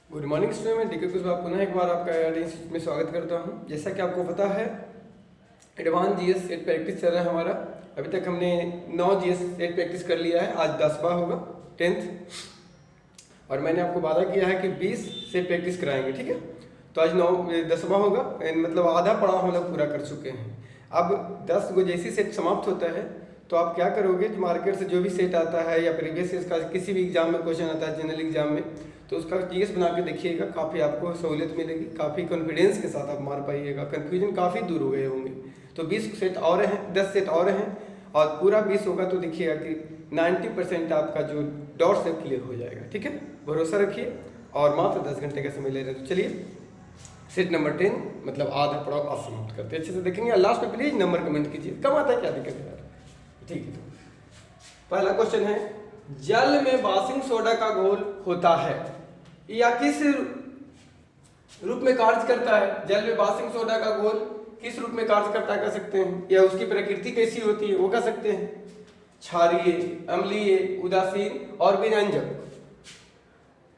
Good morning student, DK कुछ पुनः एक बार आपका इंस्टीट्यूट में स्वागत करता हूं। जैसा कि आपको पता है एडवांस जीएस सेट प्रैक्टिस चल रहा है हमारा। अभी तक हमने 9 जीएस सेट प्रैक्टिस कर लिया है, आज 10वां होगा 10th, और मैंने आपको वादा किया है कि 20 सेट प्रैक्टिस कराएंगे, ठीक है। तो आज 10वां होगा, मतलब आधा पड़ाव हम लोग पूरा कर चुके हैं। अब 10 को जैसी सेट समाप्त होता है तो आप क्या करोगे, मार्केट से जो भी सेट आता है या प्रीवियस ईयर का किसी भी एग्जाम में क्वेश्चन आता है जनरल एग्जाम में, तो उसका जीएस बना के देखिएगा, काफ़ी आपको सहूलियत मिलेगी, काफ़ी कॉन्फिडेंस के साथ आप मार पाइएगा, कन्फ्यूजन काफ़ी दूर हो गए होंगे। तो 20 सेट और हैं, 10 सेट और हैं, और पूरा 20 होगा तो देखिएगा कि 90% आपका जो डाउट्स है क्लियर हो जाएगा, ठीक है। भरोसा रखिए और मात्र 10 घंटे का समय ले रहे हैं। तो चलिए सेट नंबर 10 मतलब आधा पड़ाव आप समाप्त करते हैं, अच्छे से देखेंगे। लास्ट में प्लीज नंबर कमेंट कीजिए, कम आता है क्या दिक्कत है, ठीक है। तो पहला क्वेश्चन है, जल में बासिंग सोडा का घोल होता है या किस रूप में कार्य करता है। जल में बासिंग सोडा का घोल किस रूप में कार्य करता है कह सकते हैं, या उसकी प्रकृति कैसी होती है वो कह सकते हैं। क्षारीय, अम्लीय, उदासीन और विरंजक।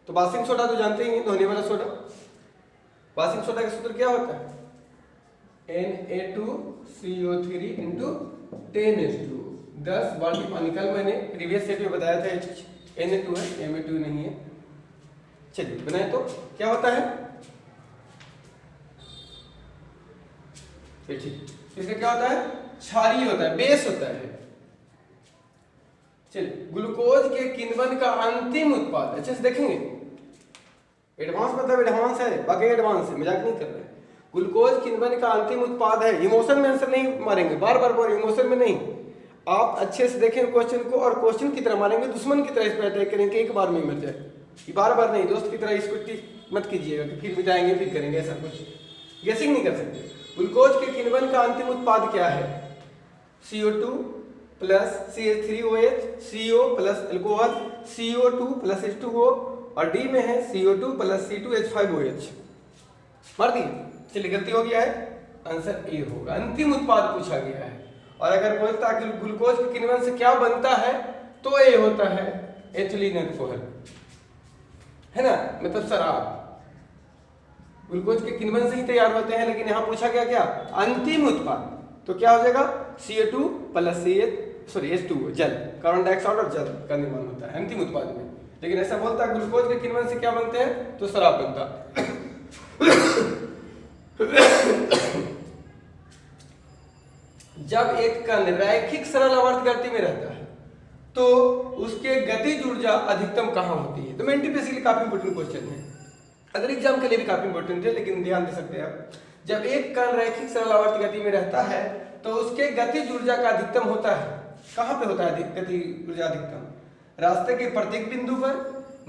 तो बासिंग सोडा तो जानते ही हैं, धोने वाला सोडा। बासिंग सोडा का सूत्र क्या होता है, Na2CO3 × 10H2। 10 बाल्टी पानी, कल मैंने प्रीवियस सेट में बताया था Na2 है, Ma2 नहीं है। चलिए बनाए तो क्या होता है, ठीक, इसका क्या होता है, क्षारीय होता है, बेस होता है। चलिए ग्लूकोज के किण्वन का अंतिम उत्पाद, अच्छे से देखेंगे। एडवांस मतलब एडवांस है, बाकी एडवांस है, मजाक नहीं कर रहे। ग्लूकोज किण्वन का अंतिम उत्पाद है। इमोशन में आंसर नहीं मारेंगे, बार बार इमोशन में नहीं। आप अच्छे से देखें क्वेश्चन को, और क्वेश्चन की तरह मारेंगे, दुश्मन की तरह इस पर अटैक करेंगे, एक बार में मर जाए। बार बार नहीं, दोस्त की तरह इसको मत कीजिएगा कि फिर मिटाएंगे फिर करेंगे, ऐसा कुछ गेसिंग नहीं कर सकते। ग्लूकोज के किण्वन का अंतिम उत्पाद क्या है, CO2 + CH3OH, CO + alcohol, CO2 + H2O, और डी में है CO2 + C2H5OH। मार दिए, चलिए गलती हो गया है, आंसर ए होगा। अंतिम उत्पाद पूछा गया है, और अगर बोलता कि ग्लूकोज के किण्वन से क्या बनता है तो ए होता है एथिलीन अल्कोहल, है ना, मतलब शराब। ग्लूकोज के किण्वन से ही तैयार होते हैं, लेकिन यहां पूछा गया क्या, अंतिम उत्पाद। तो क्या हो जाएगा, CO2 + H2O, जल, कार्बन डाइऑक्साइड और जल का निर्माण होता है अंतिम उत्पाद में। लेकिन ऐसा बोलता है ग्लूकोज के किण्वन से क्या बनते हैं, तो शराब बनता। जब एक कण रैखिक सरल आवर्त गति में रहता है तो उसके गतिज ऊर्जा अधिकतम कहां होती है। तो एनटीपीसी के लिए काफी इंपोर्टेंट क्वेश्चन है, अदर एग्जाम के लिए भी काफी इंपोर्टेंट है, लेकिन ध्यान दे सकते हैं आप। जब एक कण रैखिक सरल आवर्त गति में रहता है तो उसके गतिज ऊर्जा का अधिकतम होता है, कहां पे होता है गतिज ऊर्जा अधिकतम, रास्ते के प्रत्येक बिंदु पर,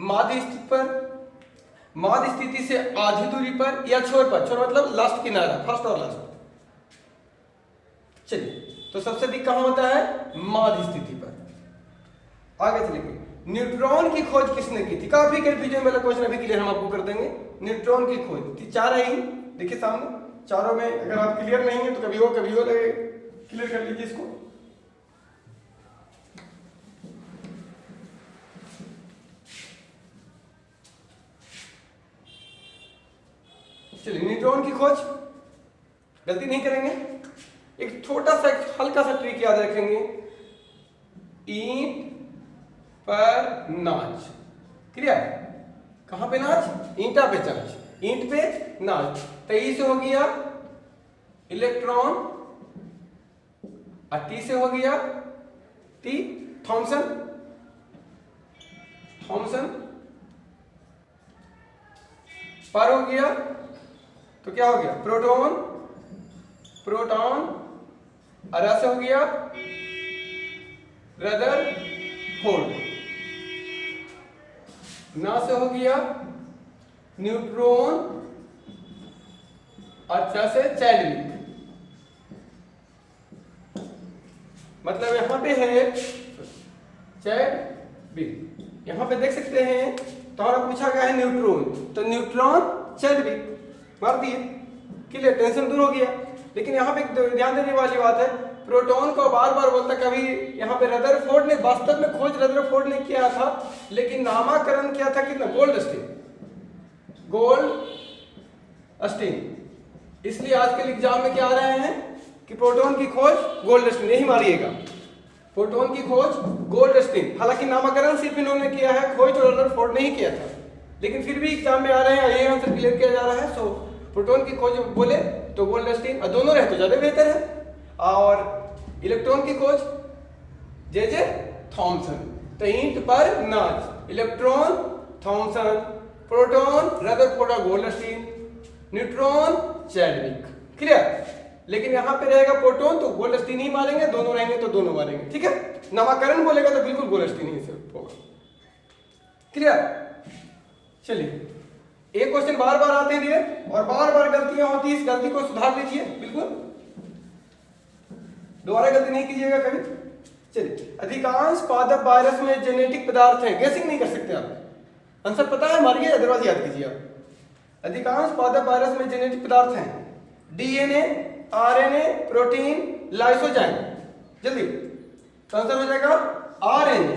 माध्य स्थिति पर, माध्य स्थिति से आधी दूरी पर, या छोर पर। छोर मतलब लास्ट किनारा, फर्स्ट और लास्ट। चलिए तो सबसे अधिक कहां होता है, माध्य स्थिति पर। आगे चलिए, न्यूट्रॉन की खोज किसने की थी। काफी कंफ्यूजन वाला क्वेश्चन अभी क्लियर हम आपको कर देंगे। न्यूट्रॉन की खोज 4 है ही, देखिए सामने, चारों में अगर आप क्लियर नहीं है तो कभी हो लगे, क्लियर कर लीजिए इसको। चलिए न्यूट्रॉन की खोज, गलती नहीं करेंगे। एक छोटा सा हल्का सा ट्रिक याद रखेंगे, ईंट पर नाच, क्लियर। कहां पे नाच, ईंटा पे चाच, ईंट पे नाच। 23 से हो गया इलेक्ट्रॉन, और टी से हो गया टी, थॉमसन पर हो गया तो क्या हो गया, प्रोटॉन, और ऐसे हो गया रदरफोर्ड, ना से हो गया न्यूट्रॉन, अच्छा से चैडविक। मतलब यहां पे है चैडविक, यहां पे देख सकते हैं। तो हमारा पूछा गया है न्यूट्रॉन, तो न्यूट्रॉन चैडविक मार दिए, क्लियर, टेंशन दूर हो गया। लेकिन यहाँ पे ध्यान देने वाली बात है, प्रोटॉन को बार बार बोलता, कभी यहाँ पे रदरफोर्ड ने वास्तव में खोज रदरफोर्ड ने किया था, लेकिन नामाकरण किया था कितना, गोल्डस्टीन। गोल्डस्टीन। इसलिए आजकल एग्जाम में क्या आ रहे हैं कि प्रोटॉन की खोज गोल्डस्टीन, यही मारिएगा, प्रोटॉन की खोज गोल्डस्टीन। हालांकि नामकरण सिर्फ इन्होंने किया है, खोज तो रदरफोर्ड नहीं किया था, लेकिन फिर भी एग्जाम में आ रहे हैं, यही आंसर क्लियर किया जा रहा है। सो प्रोटॉन की खोज बोले तो गोल्डस्टीन, और दोनों रहे तो ज्यादा बेहतर है। और इलेक्ट्रॉन की खोज जे थॉमसन। तो ईंट पर नाच, इलेक्ट्रॉन थॉमसन, प्रोटॉन रदरफोर्ड और गोल्डस्टीन, न्यूट्रॉन चैडविक। क्लियर? लेकिन यहां पे रहेगा प्रोटॉन तो गोल्डस्टीन ही मारेंगे, दोनों रहेंगे तो दोनों मारेंगे। ठीक है? नामकरण बोलेगा तो बिल्कुल गोल्डस्टीन ही सिर्फ होगा। क्लियर? चलिए, एक क्वेश्चन बार बार आते हैं और बार बार गलतियां होती है, इस गलती को सुधार लीजिए, बिल्कुल दोबारा गलती नहीं कीजिएगा कभी। चलिए, अधिकांश पादप वायरस में जेनेटिक पदार्थ हैं, गेसिंग नहीं कर सकते आप, आंसर पता है मारिए, अदरवाइज याद कीजिए आप। अधिकांश पादप वायरस में जेनेटिक पदार्थ हैं डीएनए, आरएनए, प्रोटीन, लाइसोजाइम। जल्दी, तो आंसर हो जाएगा आरएनए।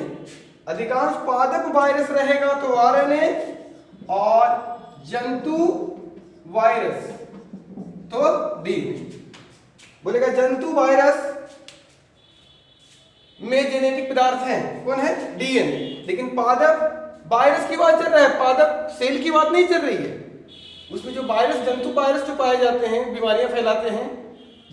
अधिकांश पादप वायरस रहेगा तो आरएनए, और जंतु वायरस तो डीएनए। बोलेगा जंतु वायरस में जेनेटिक पदार्थ हैं, कौन है? डीएनए। लेकिन पादप वायरस की बात चल रहा है, पादप सेल की बात नहीं चल रही है। उसमें जो वायरस, जंतु वायरस जो पाए जाते हैं, बीमारियां फैलाते हैं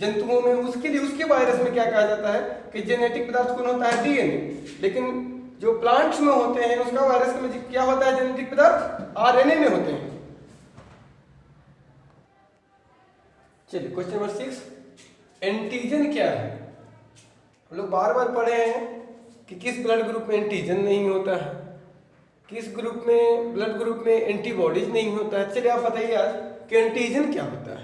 जंतुओं में, उसके लिए उसके वायरस में क्या कहा जाता है कि जेनेटिक पदार्थ कौन होता है? डीएनए। लेकिन जो प्लांट्स में होते हैं उसका वायरस में क्या होता है? जेनेटिक पदार्थ आरएनए में होते हैं। चलिए, क्वेश्चन नंबर 6, एंटीजन क्या है? हम लोग बार बार पढ़े हैं कि किस ब्लड ग्रुप में एंटीजन नहीं होता है, किस ग्रुप में, ब्लड ग्रुप में एंटीबॉडीज नहीं होता है। चलिए आप बताइए आज कि एंटीजन क्या होता है?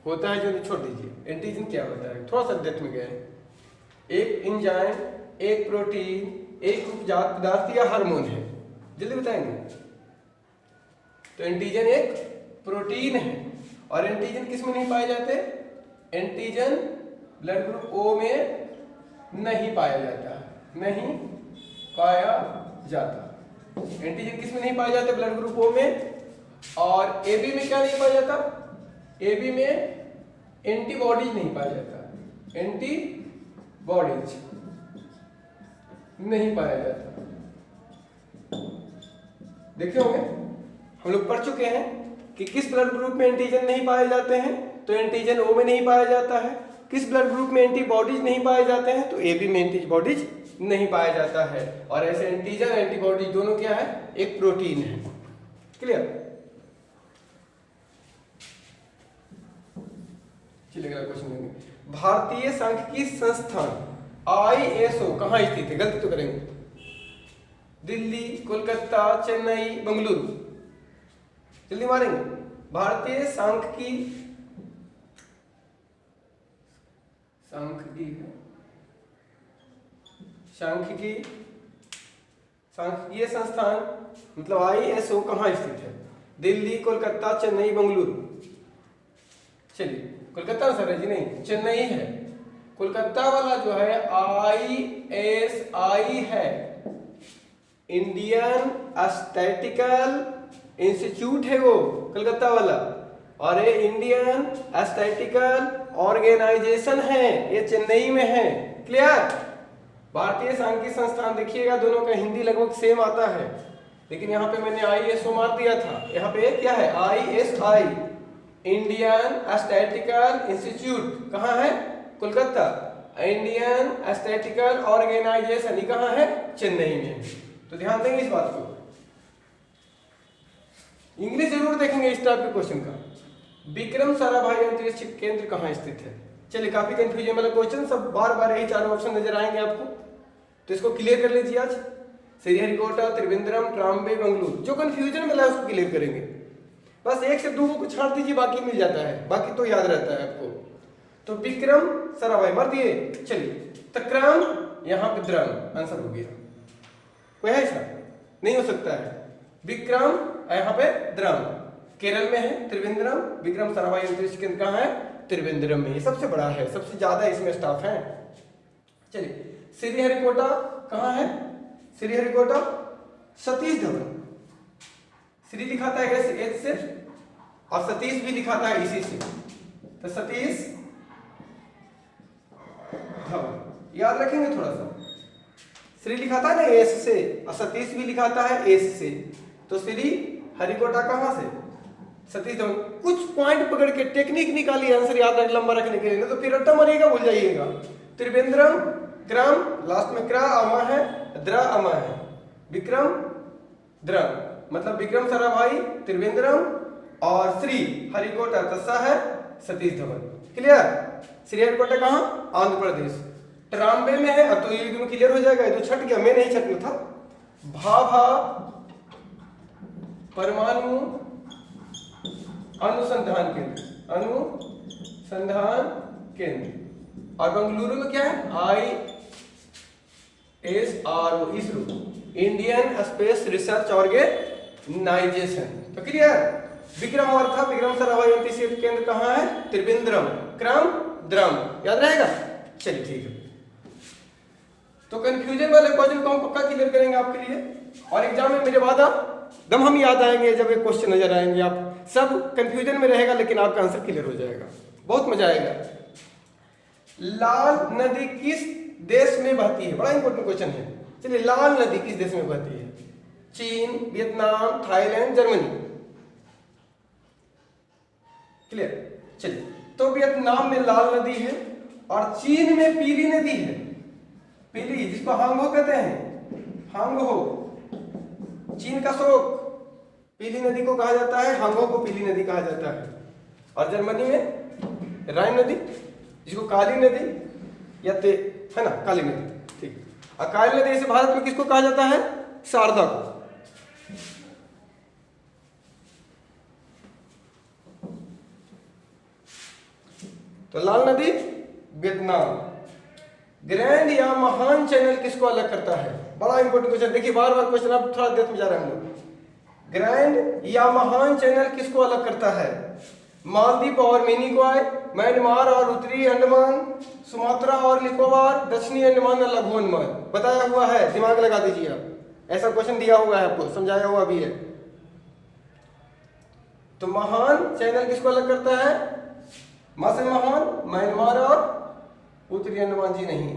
होता है जो छोड़ दीजिए, एंटीजन क्या होता है? थोड़ा सा डेप्थ में गए। एक एंजाइम, एक प्रोटीन, एक उपजात पदार्थ या हार्मोन है, जल्दी बताएंगे। तो एंटीजन एक प्रोटीन है, और एंटीजन किस में नहीं पाए जाते? एंटीजन ब्लड ग्रुप ओ में नहीं पाया जाता, नहीं पाया जाता। एंटीजन किस में नहीं पाया जाता? ब्लड ग्रुप ओ में। और एबी में क्या नहीं पाया जाता? एबी में एंटीबॉडीज नहीं पाया जाता, एंटीबॉडीज नहीं पाया जाता। देखे होंगे, हम लोग पढ़ चुके हैं कि किस ब्लड ग्रुप में एंटीजन नहीं पाए जाते हैं, तो एंटीजन ओ में नहीं पाया जाता है। किस ब्लड ग्रुप में एंटीबॉडीज नहीं पाए जाते हैं, तो एबी में एंटीबॉडीज नहीं पाया जाता है। और ऐसे एंटीजन एंटीबॉडीज दोनों क्या है? एक प्रोटीन है। क्लियर? चलिए अगला क्वेश्चन लेंगे। भारतीय सांख्यिकी संस्थान ISO कहाँ स्थित है? गलती तो करेंगे। दिल्ली, कोलकाता, चेन्नई, बेंगलुरु। जल्दी मारेंगे। भारतीय सांख्यिकी सांख्यिकीय संस्थान मतलब ISO कहाँ स्थित है? दिल्ली, कोलकाता, चेन्नई, बेंगलुरु। चलिए, कोलकाता सर है जी, नहीं चेन्नई है। कोलकाता वाला जो है ISI है, इंडियन स्टैटिकल इंस्टीट्यूट है वो कलकत्ता वाला, और ये इंडियन स्टैटिकल ऑर्गेनाइजेशन है, ये चेन्नई में है। क्लियर? भारतीय सांख्यिकी संस्थान देखिएगा, दोनों का हिंदी लगभग सेम आता है, लेकिन यहाँ पे मैंने ISO मार दिया था, यहाँ पे क्या है? ISI, Indian statistical institute. कहाँ है? कोलकाता। इंडियन स्टैटिकल ऑर्गेनाइजेशन ये कहाँ है? चेन्नई में। तो ध्यान देंगे इस बात को। इंग्लिश जरूर देखेंगे इस टाइप के क्वेश्चन का। विक्रम साराभाई अंतरिक्ष केंद्र कहाँ स्थित है? चलिए, काफी कंफ्यूजन वाला क्वेश्चन, सब बार बार यही चारों ऑप्शन नजर आएंगे आपको, तो इसको क्लियर कर लीजिए आज। श्रीहरिकोटा, त्रिवेंद्रम, ट्राम्बे, बेंगलुरु। जो कंफ्यूजन वाला है उसको क्लियर करेंगे। बस एक से दो को छाड़ दीजिए, बाकी मिल जाता है, बाकी तो याद रहता है आपको। तो विक्रम साराभाई मर दिए। चलिए, तक्रम यहाँ पे द्रम आंसर हो गया। कोई है ऐसा? नहीं हो सकता है। विक्रम यहाँ पे द्रम, केरल में है त्रिवेंद्रम। विक्रम साराभाई अंतरिक्ष केंद्र कहाँ है? त्रिवेंद्रम में। ये सबसे बड़ा है, सबसे ज्यादा इसमें स्टाफ है। चलिए, श्रीहरिकोटा कहाँ है? श्रीहरिकोटा सतीश धवन, श्री लिखा था एच से और सतीश भी लिखा था इसी से, तो सतीश धवन याद रखेंगे थोड़ा सा। श्री लिखा था ना एस से और सतीश भी लिखा है एस से, तो श्री हरिकोटा कहां से, सतीश धवन। कुछ पॉइंट पकड़ के टेक्निक निकालिए आंसर याद रख लंबा रखने के लिए, नहीं तो फिर रट्टा मरिएगा, भूल जाइएगा। त्रिवेंद्रम, क्रम लास्ट में क्रा अमा है, द्र अमा है, विक्रम द्रम, मतलब विक्रम साराभाई, त्रिवेंद्रम और श्री हरिकोटा तस्सा है सतीश धवन। क्लियर। श्री हरिकोटा कहां, आंध्र प्रदेश, ट्राम्बे में है। अब तो ये एकदम क्लियर हो जाएगा, ये तो छट गया, मैं नहीं छटना था। भाभा परमाणु अनुसंधान केंद्र, अनुसंधान केंद्र। और बेंगलुरु में क्या है, ISRO, ISRO, Indian space research organisation. तो क्लियर। विक्रम और था, विक्रम साराभाई अंतरिक्ष केंद्र कहां है, त्रिवेंद्रम, क्रम द्रम, याद रहेगा। चलिए ठीक है, तो कंफ्यूजन वाले क्वेश्चन को हम पक्का क्लियर करेंगे आपके लिए, और एग्जाम में मेरे वादा दम हम याद आएंगे जब एक क्वेश्चन नजर आएंगे, आप सब कंफ्यूजन में रहेगा लेकिन आपका आंसर क्लियर हो जाएगा, बहुत मजा आएगा। लाल नदी किस देश में बहती है, बड़ा इंपॉर्टेंट क्वेश्चन है। चलिए, लाल नदी किस देश में बहती है, चीन, वियतनाम, थाईलैंड, जर्मनी। क्लियर। चलिए, तो वियतनाम में लाल नदी है और चीन में पीली नदी है, पीली, जिसको हांगहो कहते हैं, हांगहो, चीन का शोक, पीली नदी को कहा जाता है, हांगहो को पीली नदी कहा जाता है। और जर्मनी में राइन नदी, जिसको काली नदी या है ना, काली नदी, ठीक। और काली नदी से भारत में किसको कहा जाता है, शारदा को। तो लाल नदी वियतनाम। ग्रैंड या महान चैनल किसको अलग करता है, बड़ा इंपॉर्टेंट क्वेश्चन। देखिए बार बार क्वेश्चन, आप थोड़ा देर में जा रहे हैं हम लोग। ग्रैंड या महान चैनल किसको अलग करता है, मालदीव और मिनिकॉय, म्यांमार और उत्तरी अंडमान, सुमात्रा और निकोबार, दक्षिणी अंडमान और लघु अंडमान। बताया हुआ है, दिमाग लगा दीजिए आप, ऐसा क्वेश्चन दिया हुआ है आपको, समझाया हुआ भी है। तो महान चैनल किसको अलग करता है, मां से महान, म्यांमार और उत्तरी अंडमान जी नहीं।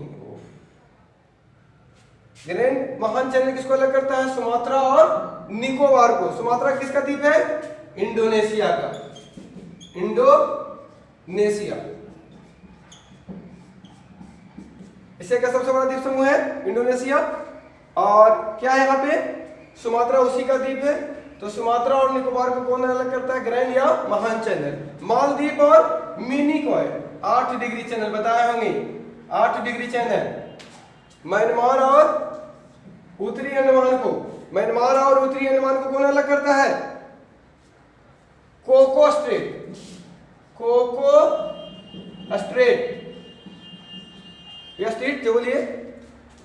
ग्रैंड महान चैनल किसको अलग करता है, सुमात्रा और निकोबार को। सुमात्रा किसका द्वीप है, इंडोनेशिया का, इंडोनेशिया। एशिया का सबसे बड़ा द्वीप समूह है इंडोनेशिया, और क्या है यहाँ पे, सुमात्रा उसी का द्वीप है। तो सुमात्रा और निकोबार को कौन अलग करता है, ग्रैंड या महान चैनल। मालदीव और मिनिकॉय 8 डिग्री चैनल बताए होंगे, 8 डिग्री चैनल। म्यांमार और उत्तरी अंडमान को, म्यांमार और उत्तरी अंडमान को कौन अलग करता है, कोको स्ट्रेट, कोको स्ट्रेट या स्ट्रेट जो बोलिए।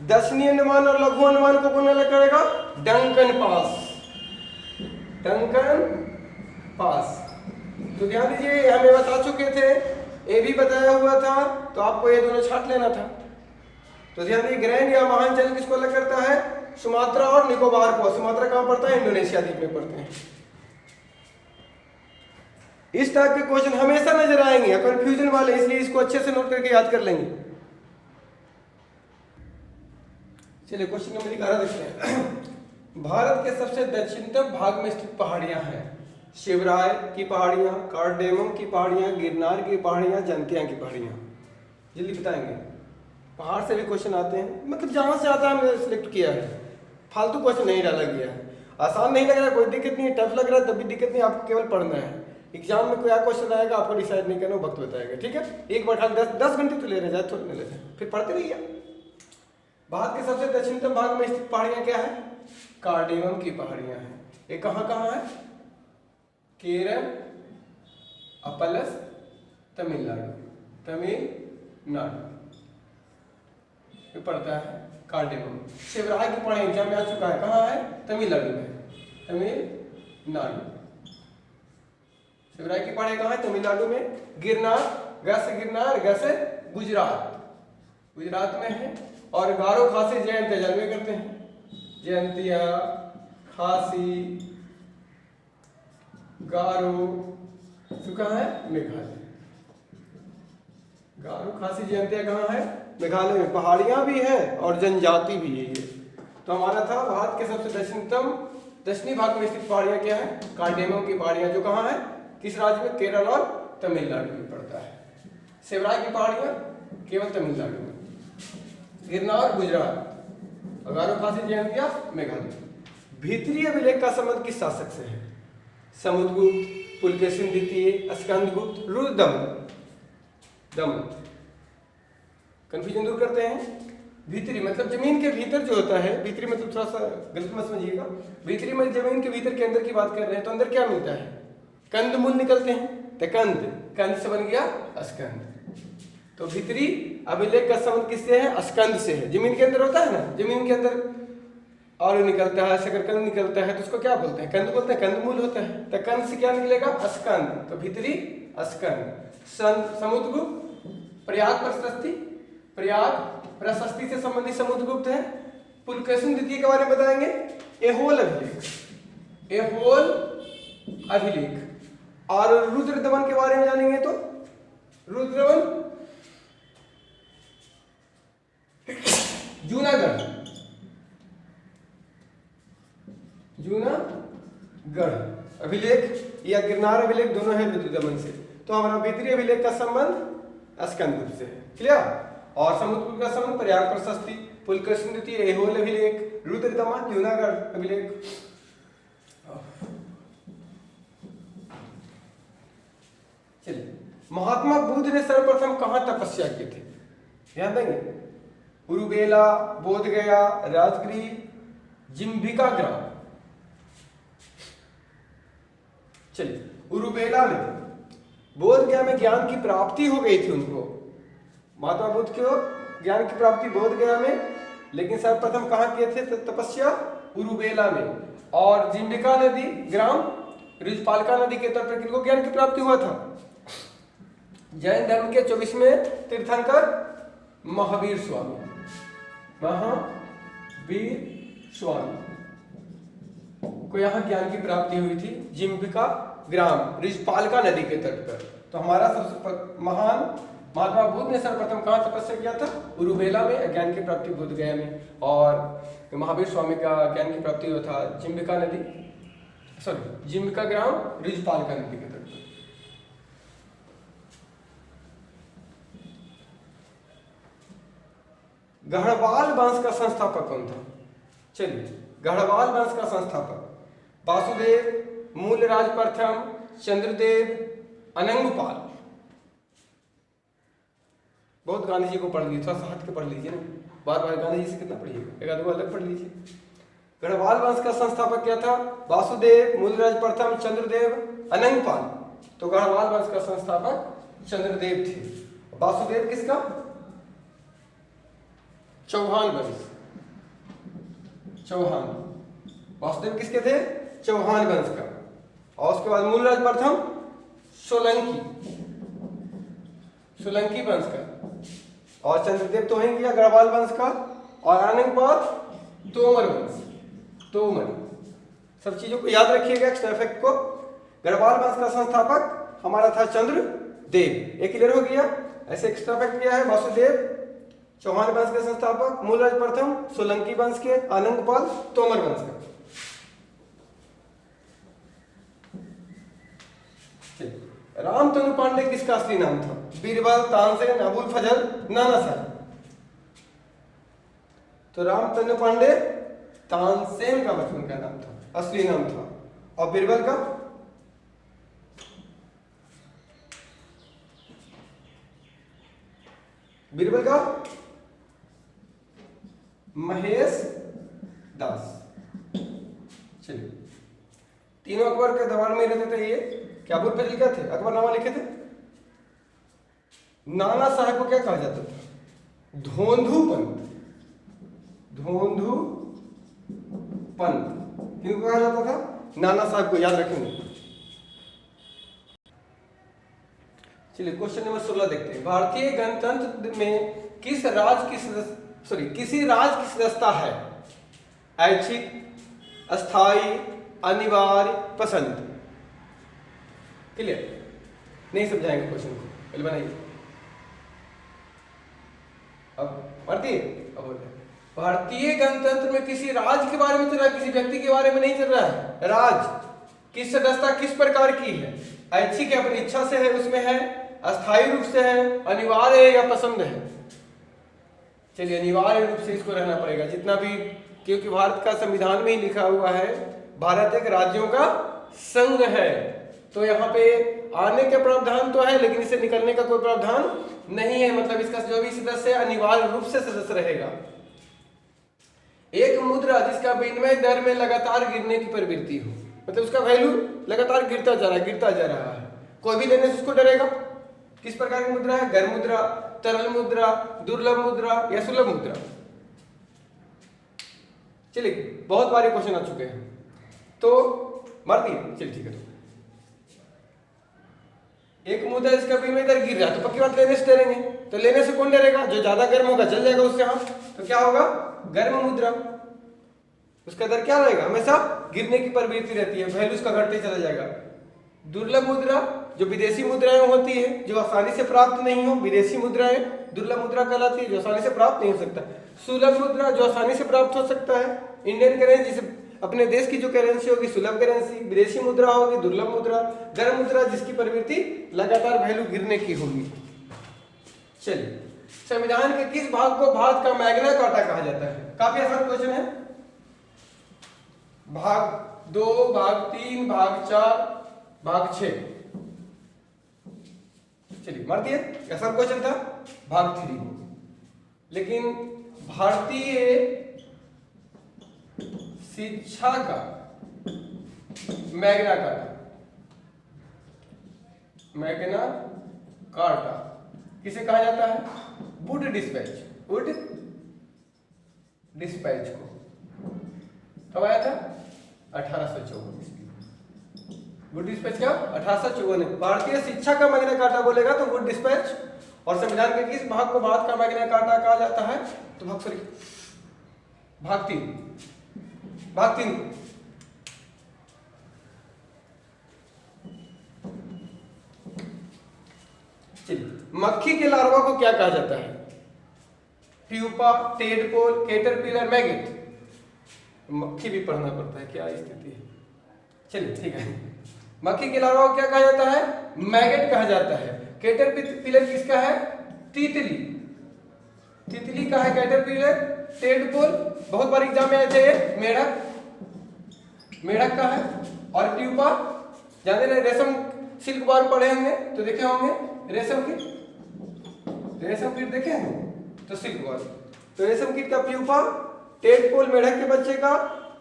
दक्षिणी अंडमान और लघु अंडमान को कौन अलग करेगा, डंकन पास, डंकन पास। तो ध्यान दीजिए, हमें बता चुके थे, ये भी बताया हुआ था, तो आपको ये दोनों छाट लेना था। तो ध्यान दीजिए, ग्रैंड या महान चैनल किसको अलग करता है, सुमात्रा और निकोबार को। सुमात्रा कहां पड़ता है, इंडोनेशिया द्वीप में पड़ते हैं। इस टाइप के क्वेश्चन हमेशा नजर आएंगे, कंफ्यूजन वाले, इसलिए इसको अच्छे से नोट करके याद कर लेंगे। चलिए क्वेश्चन नंबर 11 देखते हैं। भारत के सबसे दक्षिणतम भाग में स्थित पहाड़ियां हैं, शिवराय की पहाड़ियां, कार्डेमम की पहाड़ियां, गिरनार की पहाड़ियां, जंतिया की पहाड़ियां। जल्दी बताएंगे, पहाड़ से भी क्वेश्चन आते हैं, मतलब जहां से आता है हमने सिलेक्ट किया है, फालतू क्वेश्चन नहीं डाला गया है। आसान नहीं लग रहा, कोई दिक्कत नहीं, टफ लग रहा है तब भी दिक्कत नहीं, आपको केवल पढ़ना है। एग्जाम में कोई क्वेश्चन आएगा, आपको डिसाइड नहीं करना, वक्त बताएगा, ठीक है। एक बार खाली 10 घंटे तो ले रहे हैं, थोड़े नहीं लेते, फिर पढ़ते रहिए। भारत के सबसे दक्षिणतम भाग में स्थित पहाड़ियां क्या है, कार्डेमम की पहाड़ियां हैं। ये कहां कहां है, केरल, प्लस तमिलनाडु, तमिलनाडु पड़ता है कार्डेमम। शिवराय की पहाड़ी एग्जाम में आ चुका है, कहां है, तमिलनाडु में, तमिलनाडु। शिवराय की पहाड़ी कहां है, तमिलनाडु में। गिरनार, गिरनार गुजरात, गुजरात में है। और गारो खासी जयंतिया जानवे करते हैं, जयंतिया, खासी, गारो, तो कहाँ है? मेघालय। गारो खासी जयंतिया कहाँ है? मेघालय में। पहाड़ियाँ भी है और जनजाति भी है ये। तो हमारा था भारत के सबसे दक्षिणी भाग में स्थित पहाड़ियाँ क्या है? कार्डेमम की पहाड़ियाँ, जो कहाँ है? किस राज्य में? केरल और तमिलनाडु में पड़ता है। सेवराय की पहाड़ियाँ केवल तमिलनाडु में। गिरनार गुजरात, गारो खासी जयंतिया मेघालय। भीतरी अभिलेख का संबंध किस शासक से है? समुद्रगुप्त, पुलकेशिन द्वितीय, स्कंदगुप्त, दमन। कंफ्यूजन दूर करते हैं। भीतरी मतलब जमीन के भीतर जो होता है, भीतरी मतलब थोड़ा सा गलत मत समझिएगा, भीतरी में जमीन के भीतर के अंदर की बात कर रहे हैं, तो अंदर क्या मिलता है? कंदमूल निकलते हैं, तो कंद से बन गया स्कंद। तो भीतरी अभिलेख का संबंध किससे है? स्कंद से है। जमीन के अंदर होता है ना, जमीन के अंदर आलू निकलता है, शकरकंद निकलता है, तो उसको क्या बोलते हैं? कंद बोलते हैं, कंदमूल होता है। तो कंद से क्या निकलेगा? स्कंद। तो भीतरी स्कंद। समुद्रगुप्त प्रयाग प्रशस्ति से संबंधित समुद्रगुप्त है। पुलकेशिन द्वितीय के बारे में बताएंगे, एहोल अभिलेख। और रुद्रदमन के बारे में जानेंगे तो रुद्रदमन जूनागढ़ अभिलेख या गिरनार अभिलेख दोनों है रुद्रदमन से। तो हमारा भीतरी अभिलेख का संबंध स्कंदगुप्त से है। क्लियर? और समुद्रगुप्त का संबंध प्रयाग प्रशस्ति, पुलकेशिन द्वितीय, एहोल अभिलेख, रुद्रदमन, जूनागढ़ अभिलेख। चलिए, महात्मा बुद्ध ने सर्वप्रथम कहां तपस्या की थी? ध्यान देंगे। उरुबेला, बोधगया, राजगृह, जिम्बिका ग्राम। चलिए, उरुबेला में बोधगया में ज्ञान की प्राप्ति हो गई थी उनको। महात्मा बुद्ध को ज्ञान की प्राप्ति बोधगया में, लेकिन सर्वप्रथम कहाँ किए थे तपस्या? उरुबेला में। और जिम्बिका नदी ग्राम रिजपालका नदी के तट पर किनको ज्ञान की प्राप्ति हुआ था? जैन धर्म के 24वें तीर्थंकर महावीर स्वामी को यहाँ ज्ञान की प्राप्ति हुई थी, जिम्बिका ग्राम रिजपालका नदी के तट पर। तो हमारा सबसे महान महात्मा बुद्ध ने सर्वप्रथम कहाँ तपस्या किया था? उरुबेला में। ज्ञान की प्राप्ति बोधगया में। और महावीर स्वामी का ज्ञान की प्राप्ति हुआ था जिम्बिका ग्राम रिजपालका नदी के तट पर। गढ़वाल वंश का संस्थापक कौन था? चलिए, गढ़वाल वंश का संस्थापक वासुदेव, मूलराज प्रथम, चंद्रदेव, अनंगपाल। बहुत गांधी जी को पढ़ लीजिए, थोड़ा सा हट के पढ़ लीजिए ना, बार बार गांधी जी से कितना पढ़िएगा, एक आधो अलग पढ़ लीजिए। गढ़वाल वंश का संस्थापक क्या था? वासुदेव, मूलराज प्रथम, चंद्रदेव, अनंगपाल। तो गढ़वाल वंश का संस्थापक चंद्रदेव थे। वासुदेव किसका? चौहान वंश। वासुदेव किसके थे? चौहान वंश का। और उसके बाद मूलराज प्रथम सोलंकी वंश का। और चंद्रदेव तो ही गया गढ़वाल वंश का। और आने के बाद तोमर वंश। सब चीजों को याद रखिएगा, एक्स्ट्रा इफेक्ट को। गढ़वाल वंश का संस्थापक हमारा था चंद्रदेव। एक क्लियर हो गया? ऐसे एक्स्ट्रा इफेक्ट किया है। वासुदेव चौहान वंश के संस्थापक, मूलराज प्रथम सोलंकी वंश के, आनंदपाल तोमर वंश का। रामतनु पांडे किसका असली नाम था? बीरबल, तानसेन, अबुल फजल, नाना साहब। तो रामतनु पांडे तानसेन का बचपन का नाम था, असली नाम था। और बीरबल का? महेश दास। चलिए, तीनों अकबर के दरबार में रहते थे। ये क्या अबुल फजल क्या थे? अकबरनामा लिखे थे। नाना साहब को क्या कहा जाता था? धोंधू पंत। किनको कहा जाता था? नाना साहब को, याद रखेंगे। चलिए, क्वेश्चन नंबर 16 देखते हैं। भारतीय गणतंत्र में किसी राज की सदस्यता है? ऐच्छिक, अस्थायी, अनिवार्य, पसंद। क्लियर? नहीं समझाएंगे क्वेश्चन को, पहले बनाइए। अब भारतीय गणतंत्र में किसी राज्य के बारे में चल रहा है, किसी व्यक्ति के बारे में नहीं चल रहा है। राज्य किस सदस्यता किस प्रकार की है, ऐच्छिक है, अपनी इच्छा से है, उसमें है, अस्थायी रूप से है, अनिवार्य है या पसंद है। चलिए अनिवार्य रूप से इसको रहना पड़ेगा जितना भी, क्योंकि भारत का संविधान में ही लिखा हुआ है भारत एक राज्यों का संघ है। तो यहाँ पे आने का प्रावधान तो है लेकिन इसे निकलने का कोई प्रावधान नहीं है। मतलब इसका जो भी सदस्य अनिवार्य रूप से सदस्य रहेगा। एक मुद्रा जिसका विनिमय दर में लगातार गिरने की प्रवृत्ति हो, मतलब उसका वैल्यू लगातार गिरता जा रहा है। कोई भी लेने से उसको डरेगा। किस प्रकार की मुद्रा है? गर्म मुद्रा, तरल मुद्रा, दुर्लभ मुद्रा या सुलभ मुद्रा। चलिए बहुत बारी क्वेश्चन आ चुके हैं तो मार दिए। चलिए ठीक है, तो एक मुद्रा जिसका विनिमय दर गिर रहा है तो पक्की बात लेने से डरेंगे। तो लेने से कौन डरेगा? जो ज्यादा गर्म होगा जल जाएगा उससे हाथ। तो क्या होगा? गर्म मुद्रा। उसका दर क्या रहेगा? हमेशा गिरने की प्रवृत्ति रहती है, वैल्यू उसका घटते चला जाएगा। दुर्लभ मुद्रा जो विदेशी मुद्राएं होती है, जो आसानी से प्राप्त नहीं हो, विदेशी मुद्राएं दुर्लभ मुद्रा कहलाती है, जो आसानी से प्राप्त नहीं हो सकता। सुलभ मुद्रा जो आसानी से प्राप्त हो सकता है, इंडियन करेंसी जिसे अपने देश की जो करेंसी होगी सुलभ करेंसी, विदेशी मुद्रा होगी दुर्लभ मुद्रा, गर्म मुद्रा जिसकी प्रवृत्ति लगातार वैल्यू गिरने की होगी। चलिए संविधान के किस भाग को भारत का मैग्ना कार्टा कहा जाता है? काफी आसान क्वेश्चन है। भाग 2, भाग 3, भाग 4, भाग 6। चलिए मार दिए, ऐसा क्वेश्चन था। भाग 3 लेकिन भारतीय शिक्षा का मैग्ना कार्टा किसे कहा जाता है? वुड डिस्पैच को कब आया था? 1854 ईस्वी। वुड डिस्पैच क्या? 1854 है। भारतीय शिक्षा का मैग्ना कार्टा बोलेगा तो वुड डिस्पैच। और संविधान के किस भाग को भारत का मैग्ना कार्टा कहा जाता है? तो भाग 3। चलिए मक्खी के लार्वा को क्या कहा जाता है? Pupa, tadpole, caterpillar, migrate. मक्खी भी पढ़ना पड़ता है, क्या स्थिति है। चलिए ठीक है, मक्खी के लार्वा को क्या कहा जाता है? मैगेट कहा जाता है। कैटरपिलर किसका है? तितली का है कैटरपिलर। टेडपोल बहुत बार एग्जाम में आए थे, मेढक का है। और प्यूपा जानते हैं, रेशम सिल्क बार पढ़े होंगे तो देखे होंगे। रेशम कीट देखे हैं तो सिल्क बार। तो रेशम कीट का प्यूपा, टेडपोल मेढक के बच्चे का,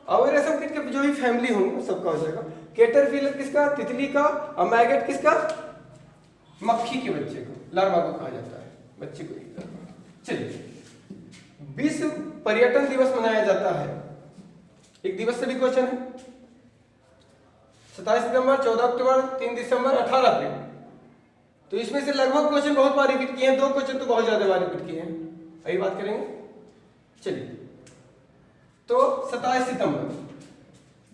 और रेशम कीट के जो भी फैमिली होंगे सबका हो जाएगा। कैटरपिलर किसका? तितली का। और मैगेट किसका? मक्खी के बच्चे को, लार्वा को कहा जाता है, बच्चे को। चलिए विश्व पर्यटन दिवस मनाया जाता है। एक दिवस से भी क्वेश्चन है। 27 सितंबर, 14 अक्टूबर, 3 दिसंबर, 18 अप्रैल। तो इसमें से लगभग क्वेश्चन बहुत बार रिपीट किए हैं, 2 क्वेश्चन तो बहुत ज्यादा बार रिपीट किए हैं। अभी बात करेंगे। चलिए तो 27 सितंबर,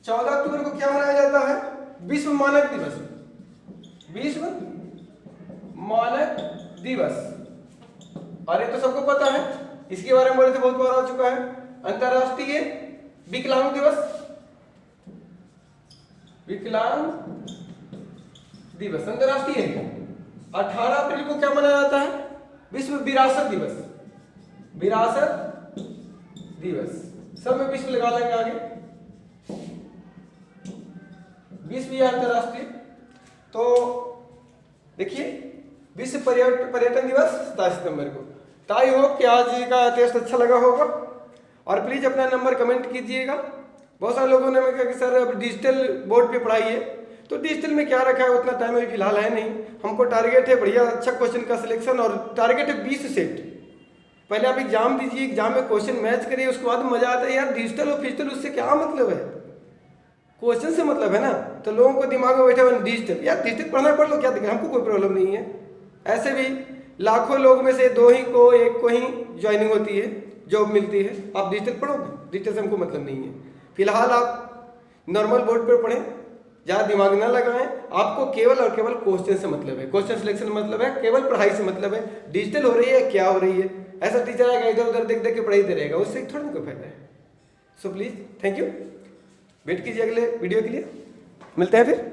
14 अक्टूबर को क्या मनाया जाता है? विश्व मानक दिवस। विश्व मानक दिवस। अरे तो सबको पता है, इसके बारे में बोले थे, बहुत बार आ चुका है। अंतरराष्ट्रीय विकलांग दिवस। विकलांग दिवस अंतरराष्ट्रीय है। 18 अप्रैल को क्या मनाया जाता है? विश्व विरासत दिवस। विरासत दिवस, सब में विश्व लगा लेंगे आगे। विश्व या अंतरराष्ट्रीय। तो देखिए विश्व पर्यटन दिवस 27 सितंबर को। तो आई होप कि आज का टेस्ट अच्छा लगा होगा। और प्लीज अपना नंबर कमेंट कीजिएगा। बहुत सारे लोगों ने मैं कहा कि सर अब डिजिटल बोर्ड पे पढ़ाई है, तो डिजिटल में क्या रखा है, उतना टाइम अभी फिलहाल है नहीं। हमको टारगेट है बढ़िया अच्छा क्वेश्चन का सिलेक्शन, और टारगेट है 20 सेट। पहले आप एग्जाम दीजिए, एग्जाम में क्वेश्चन मैच करिए, उसके बाद मजा आता है। यार डिजिटल और फिजिटल उससे क्या मतलब है? क्वेश्चन से मतलब है ना। तो लोगों को दिमाग में बैठे हुए डिजिटल, यार डिजिटल पढ़ना पढ़ लो, क्या दिक्कत, हमको कोई प्रॉब्लम नहीं है। ऐसे भी लाखों लोग में से 2 ही को 1 को ही ज्वाइनिंग होती है, जॉब मिलती है। आप डिजिटल पढ़ोगे, डिजिटल से हमको मतलब नहीं है। फिलहाल आप नॉर्मल बोर्ड पर पढ़ें, ज़्यादा दिमाग ना लगाएं। आपको केवल और केवल क्वेश्चन से मतलब है, क्वेश्चन सिलेक्शन मतलब है, केवल पढ़ाई से मतलब है। डिजिटल हो रही है क्या हो रही है, ऐसा टीचर आएगा इधर उधर देख देख के पढ़ाई दे रहेगा, उससे थोड़ा ना कोई फायदा है। So please thank you, wait कीजिए अगले वीडियो के लिए, मिलते हैं फिर।